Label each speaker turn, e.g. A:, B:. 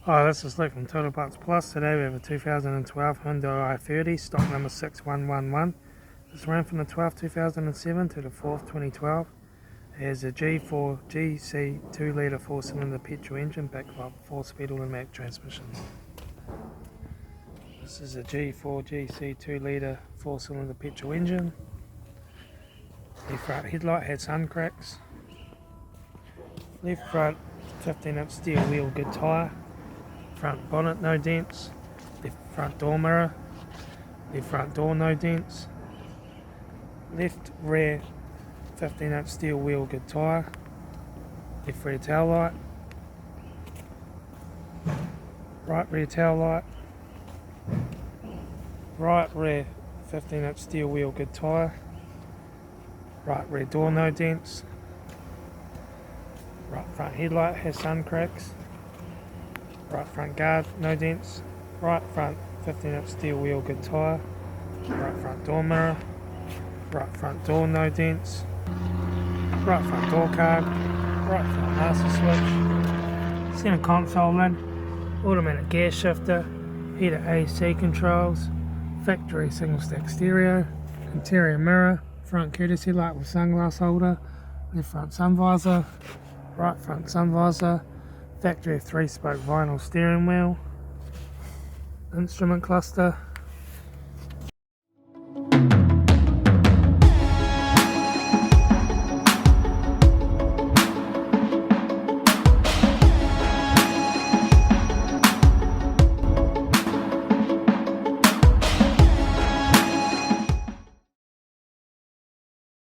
A: Hi, this is Luke from Total Parts Plus. Today we have a 2012 Hyundai i30, stock number 6111. This ran from the 12th 2007 to the 4th 2012. It has a G4 GC 2 litre 4-cylinder petrol engine backed by 4-speed automatic transmission. This is a G4 GC 2 litre 4-cylinder petrol engine. The front headlight had sun cracks. Left front 15-inch steel wheel, good tyre. Front bonnet no dents. Left front door mirror. Left front door no dents. Left rear 15-inch steel wheel, good tyre. Left rear tail light. Right rear tail light. Right rear 15-inch steel wheel, good tyre. Right rear door no dents. Right front headlight has sun cracks. Right front guard no dents. Right front 15-inch steel wheel, good tyre. Right front door mirror. Right front door no dents. Right front door card. Right front master switch. Centre console lid. Automatic gear shifter. Heated AC controls. Factory single stack stereo. Interior mirror. Front courtesy light with sunglass holder. Left front sun visor. Right front sun visor. Factory 3-spoke vinyl steering wheel. Instrument cluster.